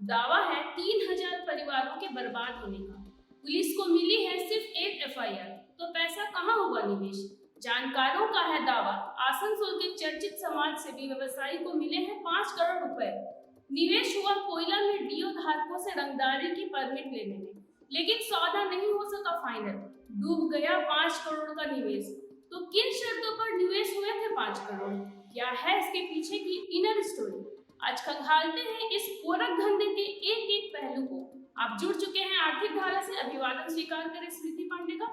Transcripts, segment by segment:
दावा है 3,000 परिवारों के बर्बाद होने का। पुलिस को मिली है सिर्फ एक एफआईआर, तो पैसा कहाँ होगा निवेश? जानकारों का है दावा, आसनसोल के चर्चित समाज सेवी व्यवसायी को मिले हैं 5 करोड़ रुपए। निवेश हुआ कोयला में डीओ धारकों से रंगदारी की परमिट लेने में, लेकिन सौदा नहीं हो सका फाइनल। डूब गया 5 करोड़ का निवेश। तो किन शर्तों पर निवेश हुए थे 5 करोड़? क्या है इसके पीछे की इनर स्टोरी? आज खंगालते हैं इस गोरख धंधे के एक एक पहलू को। आप जुड़ चुके हैं आर्थिक धारा से, अभिवादन स्वीकार करें स्मृति पांडे का।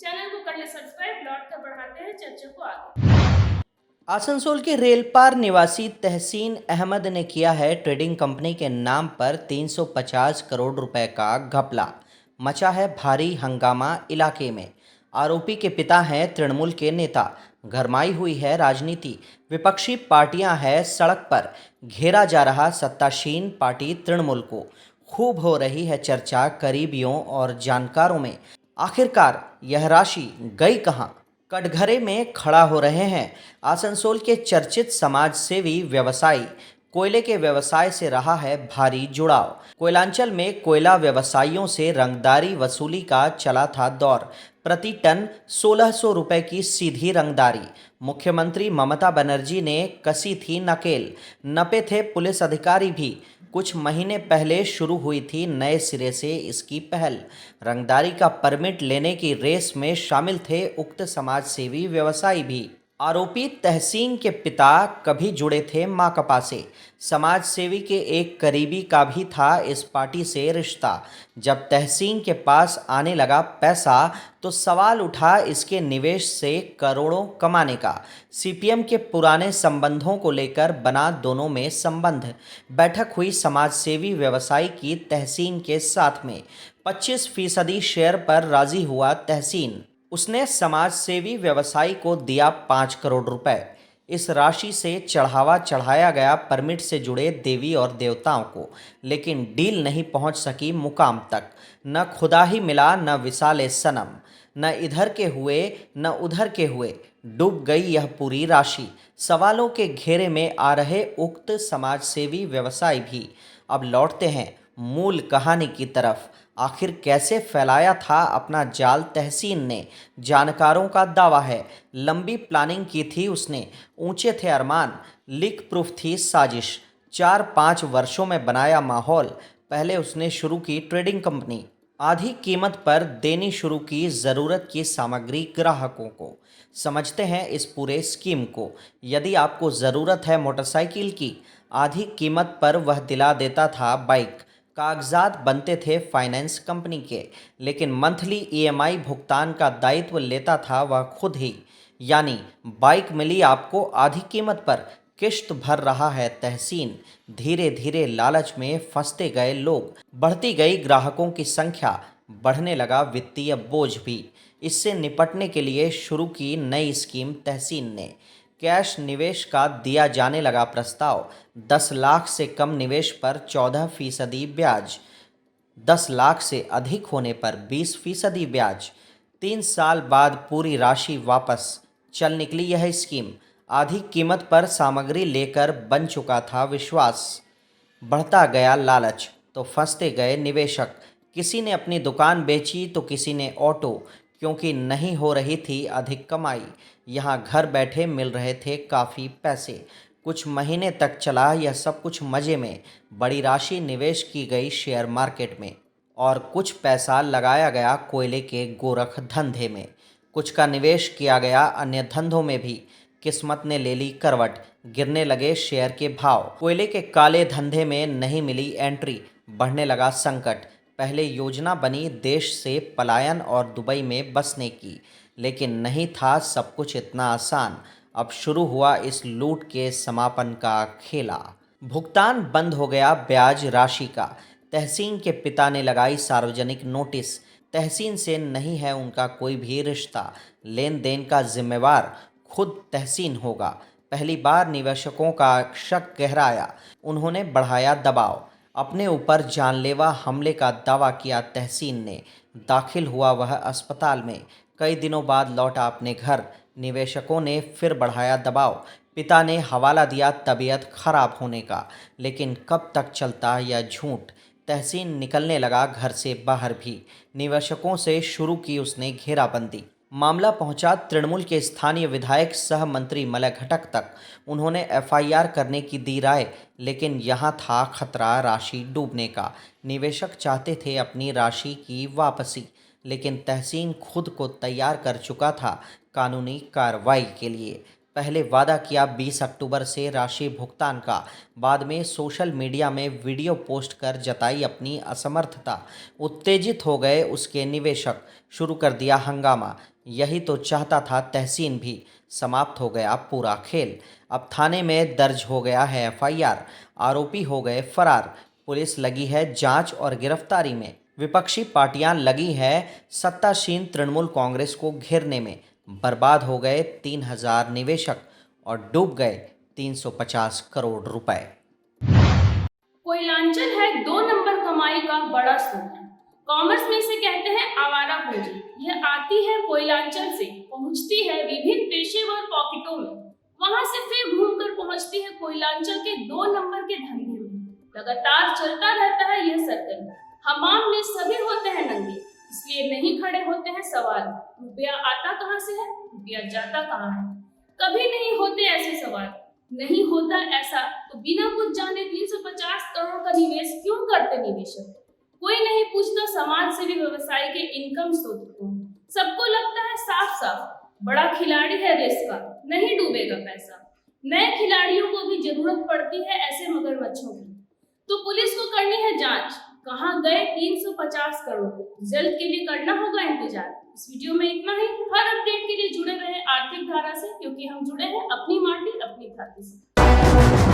चैनल को कर ले सब्सक्राइब, लौट कर बढ़ाते हैं चर्चा को आगे। आसनसोल के रेलपार निवासी तहसीन अहमद ने किया है ट्रेडिंग कंपनी के नाम पर 350 करोड़ रुपए का घपला। मचा है भारी हंगामा इलाके में। आरोपी के पिता हैं तृणमूल के नेता। गरमाई हुई है राजनीति। विपक्षी पार्टियां हैं सड़क पर। घेरा जा रहा सत्तासीन पार्टी तृणमूल को। खूब हो रही है चर्चा करीबियों और जानकारों में। आखिरकार यह राशि गई कहां? कटघरे में खड़ा हो रहे हैं आसनसोल के चर्चित समाज सेवी व्यवसायी। कोयले के व्यवसाय से रहा है भारी जुड़ाव। कोयलांचल में कोयला व्यवसायियों से रंगदारी वसूली का चला था दौर। प्रति टन 1600 रुपए की सीधी रंगदारी। मुख्यमंत्री ममता बनर्जी ने कसी थी नकेल। नपे थे पुलिस अधिकारी भी। कुछ महीने पहले शुरू हुई थी नए सिरे से इसकी पहल। रंगदारी का परमिट लेने की रेस में शामिल थे उक्त समाज सेवी व्यवसायी भी। आरोपी तहसीन के पिता कभी जुड़े थे माकपा से। समाज सेवी के एक करीबी का भी था इस पार्टी से रिश्ता। जब तहसीन के पास आने लगा पैसा तो सवाल उठा इसके निवेश से करोड़ों कमाने का। सीपीएम के पुराने संबंधों को लेकर बना दोनों में संबंध। बैठक हुई समाज सेवी व्यवसायी की तहसीन के साथ में। 25% शेयर पर राजी हुआ तहसीन। उसने समाज सेवी व्यवसायी को दिया 5 करोड़ रुपए। इस राशि से चढ़ावा चढ़ाया गया परमिट से जुड़े देवी और देवताओं को, लेकिन डील नहीं पहुंच सकी मुकाम तक। न खुदा ही मिला न विसाले सनम। न इधर के हुए न उधर के हुए। डूब गई यह पूरी राशि। सवालों के घेरे में आ रहे उक्त समाज सेवी व्यवसायी भी। अब लौटते हैं मूल कहानी की तरफ। आखिर कैसे फैलाया था अपना जाल तहसीन ने? जानकारों का दावा है लंबी प्लानिंग की थी उसने। ऊंचे थे अरमान। लीक प्रूफ थी साजिश। 4-5 वर्षों में बनाया माहौल। पहले उसने शुरू की ट्रेडिंग कंपनी। आधी कीमत पर देनी शुरू की ज़रूरत की सामग्री ग्राहकों को। समझते हैं इस पूरे स्कीम को। यदि आपको ज़रूरत है मोटरसाइकिल की, आधी कीमत पर वह दिला देता था बाइक। कागजात बनते थे फाइनेंस कंपनी के, लेकिन मंथली ईएमआई भुगतान का दायित्व लेता था वह खुद ही। यानी बाइक मिली आपको आधी कीमत पर, किश्त भर रहा है तहसीन। धीरे धीरे लालच में फंसते गए लोग। बढ़ती गई ग्राहकों की संख्या। बढ़ने लगा वित्तीय बोझ भी। इससे निपटने के लिए शुरू की नई स्कीम तहसीन ने। कैश निवेश का दिया जाने लगा प्रस्ताव। 10 लाख से कम निवेश पर 14% ब्याज। 10 लाख से अधिक होने पर 20% ब्याज। 3 साल बाद पूरी राशि वापस। चल निकली यह स्कीम। आधी कीमत पर सामग्री लेकर बन चुका था विश्वास। बढ़ता गया लालच तो फंसते गए निवेशक। किसी ने अपनी दुकान बेची तो किसी ने ऑटो, क्योंकि नहीं हो रही थी अधिक कमाई। यहाँ घर बैठे मिल रहे थे काफ़ी पैसे। कुछ महीने तक चला यह सब कुछ मज़े में। बड़ी राशि निवेश की गई शेयर मार्केट में और कुछ पैसा लगाया गया कोयले के गोरख धंधे में। कुछ का निवेश किया गया अन्य धंधों में भी। किस्मत ने ले ली करवट। गिरने लगे शेयर के भाव। कोयले के काले धंधे में नहीं मिली एंट्री। बढ़ने लगा संकट। पहले योजना बनी देश से पलायन और दुबई में बसने की, लेकिन नहीं था सब कुछ इतना आसान। अब शुरू हुआ इस लूट के समापन का खेला। भुगतान बंद हो गया ब्याज राशि का। तहसीन के पिता ने लगाई सार्वजनिक नोटिस। तहसीन से नहीं है उनका कोई भी रिश्ता। लेन देन का जिम्मेवार खुद तहसीन होगा। पहली बार निवेशकों का शक गहराया। उन्होंने बढ़ाया दबाव। अपने ऊपर जानलेवा हमले का दावा किया तहसीन ने। दाखिल हुआ वह अस्पताल में। कई दिनों बाद लौटा अपने घर। निवेशकों ने फिर बढ़ाया दबाव। पिता ने हवाला दिया तबीयत खराब होने का, लेकिन कब तक चलता यह झूठ। तहसीन निकलने लगा घर से बाहर भी। निवेशकों से शुरू की उसने घेराबंदी। मामला पहुंचा तृणमूल के स्थानीय विधायक सह मंत्री मलय घटक तक। उन्होंने एफआईआर करने की दी राय, लेकिन यहां था खतरा राशि डूबने का। निवेशक चाहते थे अपनी राशि की वापसी, लेकिन तहसीन खुद को तैयार कर चुका था कानूनी कार्रवाई के लिए। पहले वादा किया 20 अक्टूबर से राशि भुगतान का, बाद में सोशल मीडिया में वीडियो पोस्ट कर जताई अपनी असमर्थता। उत्तेजित हो गए उसके निवेशक, शुरू कर दिया हंगामा। यही तो चाहता था तहसीन भी। समाप्त हो गया पूरा खेल। अब थाने में दर्ज हो गया है एफआईआर। आरोपी हो गए फरार। पुलिस लगी है जांच और गिरफ्तारी में। विपक्षी पार्टियां लगी है सत्तासीन तृणमूल कांग्रेस को घेरने में। बर्बाद हो गए 3000 निवेशक और डूब गए 350 करोड़ रुपए। कोयलांचल है 2 नंबर कमाई का बड़ा स्रोत। कॉमर्स में इसे कहते हैं आवारा पूंजी। यह आती है कोयलांचल से, पहुंचती है विभिन्न पेशेवर पॉकेटों में, वहां से फिर घूमकर पहुंचती है कोयलांचल के 2 नंबर के धंधे में। लगातार चलता रहता है यह सर्कल। हमाम में सभी होते हैं नंगे, इसलिए नहीं खड़े होते हैं सवाल, रुपया आता कहाँ से है, रुपया जाता कहाँ है। कभी नहीं होते ऐसे सवाल। नहीं होता ऐसा तो बिना कुछ जाने 350 करोड़ का निवेश क्यों करते निवेशक। कोई नहीं पूछता समाज सेवी व्यवसाय के इनकम स्रोत को। सबको लगता है साफ साफ बड़ा खिलाड़ी है रेस का, नहीं डूबेगा पैसा। नए खिलाड़ियों को भी जरूरत पड़ती है ऐसे मगरमच्छों की। तो पुलिस को करनी है जांच, कहाँ गए 350 करोड़। जल्द के लिए करना होगा इंतजार। इस वीडियो में इतना ही। हर अपडेट के लिए जुड़े रहे आर्थिक धारा से, क्योंकि हम जुड़े हैं अपनी माटी अपनी धरती से।